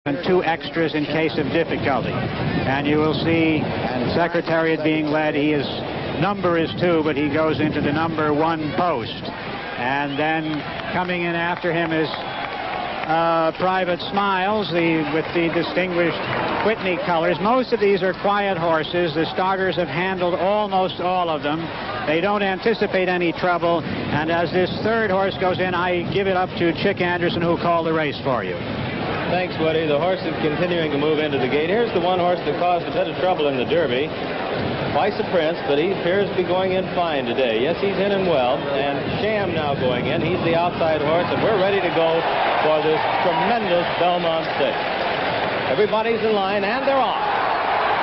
and 2 extras in case of difficulty. And you will see, and Secretariat being led, his number is 2, but he goes into the number 1 post. And then coming in after him is Private Smiles, with the distinguished Whitney colors. Most of these are quiet horses. The starters have handled almost all of them. They don't anticipate any trouble. And as this 3rd horse goes in, I give it up to Chick Anderson, who called the race for you. Thanks, Woody. The horse is continuing to move into the gate. Here's the one horse that caused a bit of trouble in the Derby. Twice a Prince, but he appears to be going in fine today. Yes, he's in and well. And Sham now going in. He's the outside horse, and we're ready to go for this tremendous Belmont Stakes. Everybody's in line, and they're off.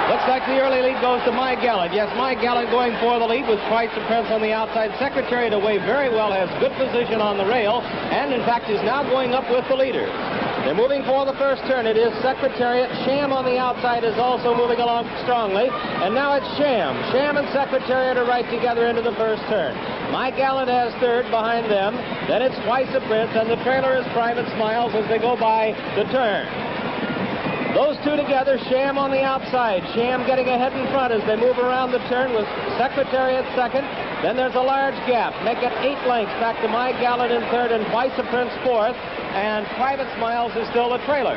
Looks like the early lead goes to My Gallant. Yes, My Gallant going for the lead with Twice a Prince on the outside. Secretariat away very well, has good position on the rail, and in fact is now going up with the leader. They're moving for the first turn. It is Secretariat. Sham on the outside is also moving along strongly. And now it's Sham. Sham and Secretariat are right together into the first turn. My Gallant has 3rd behind them. Then it's Twice a Prince, and the trailer is Private Smiles as they go by the turn. Those 2 together, Sham on the outside. Sham getting ahead in front as they move around the turn with Secretariat 2nd. Then there's a large gap. Make it 8 lengths back to My Gallant in 3rd and Twice a Prince 4th. And Private Smiles is still the trailer.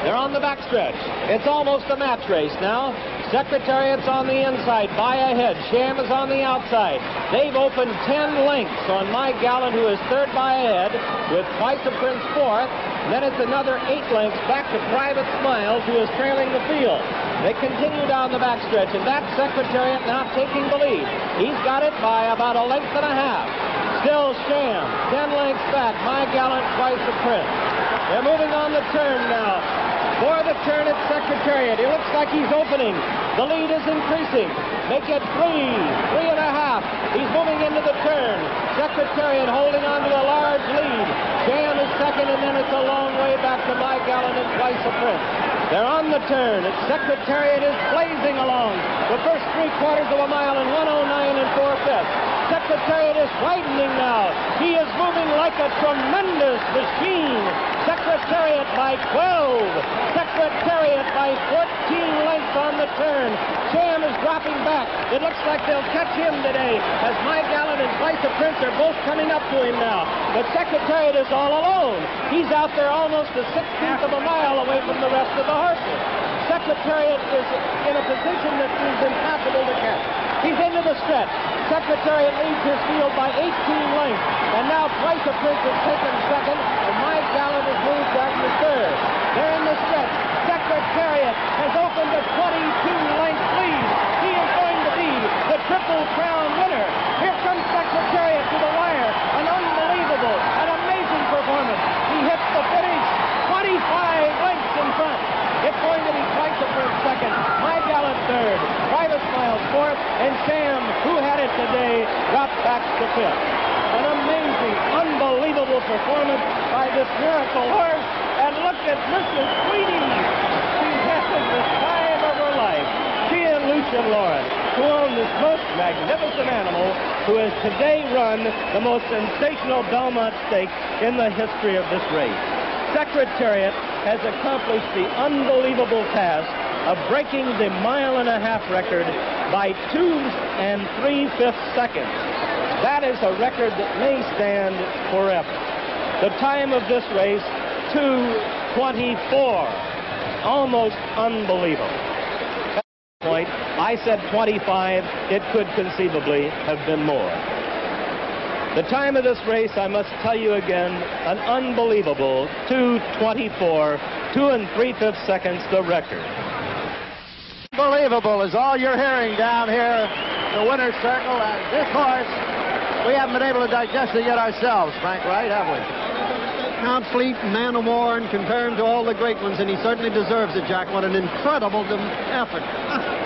They're on the backstretch. It's almost a match race now. Secretariat's on the inside, by ahead. Sham is on the outside. They've opened 10 lengths on My Gallant, who is 3rd by ahead, with Twice a Prince 4th. Then it's another 8 lengths back to Private Smiles, who is trailing the field. They continue down the backstretch, and that's Secretariat now taking the lead. He's got it by about 1.5 lengths. Still Sham, 10 lengths back. My Gallant, Twice a Prince. They're moving on the turn now. For the turn at Secretariat. It looks like he's opening. The lead is increasing. Make it 3.5. He's moving into the turn. Secretariat holding on to a large lead. Sham is 2nd, and then it's a long way back to My Gallant and Twice a Prince. They're on the turn. Secretariat is blazing along. The first 3/4 of a mile in 1:09 4/5. Secretariat is widening now. He is moving like a tremendous machine. Secretariat by 12. Secretariat by 14 lengths on the turn. Sham is dropping back. It looks like they'll catch him today as My Gallant and Twice a Prince are both coming up to him now. But Secretariat is all alone. He's out there almost a 1/16 of a mile away from the rest of the horses. Secretariat is in a position that is impossible to catch. He's into the stretch. Secretariat leads his field by 18 lengths. And now Twice a Prince is taken 2nd, and My Gallant has moved back to 3rd. They're in the stretch. Secretariat has opened a 22-length lead. He is going to be the Triple Crown winner. Here comes Secretariat to the wire. An unbelievable, an amazing performance. He hits the finish 25 lengths in front. It's going to be Twice a Prince 2nd, My Gallant 3rd, Private Smiles 4th, and Sham, who had it today, dropped back to 5th. An amazing, unbelievable performance by this miracle horse. And look at Mrs. Sweetie. She's having the time of her life. She and Lucian Lawrence, who own this most magnificent animal, who has today run the most sensational Belmont Stakes in the history of this race. Secretariat has accomplished the unbelievable task of breaking the 1.5-mile record by 2 3/5 seconds. That is a record that may stand forever. The time of this race, 2:24. Almost unbelievable. At that point, I said 25. It could conceivably have been more. The time of this race, I must tell you again, an unbelievable 2:24, 2 3/5 seconds, the record. Unbelievable is all you're hearing down here, the winner's circle. And this horse, we haven't been able to digest it yet ourselves, Frank, right, have we? Count Fleet, Man of War, and compared to all the great ones, and he certainly deserves it, Jack. What an incredible effort.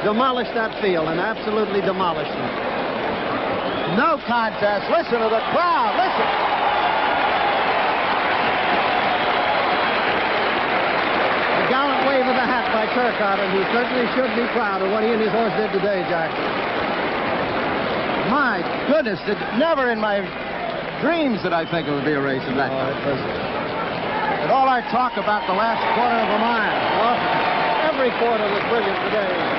Demolished that field, and absolutely demolished them. No contest. Listen to the crowd. Listen. A gallant wave of the hat by Turcotte, and he certainly should be proud of what he and his horse did today, Jack. My goodness, never in my dreams did I think it would be a race of that kind. And all our talk about the last quarter of a mile. Every quarter was brilliant today.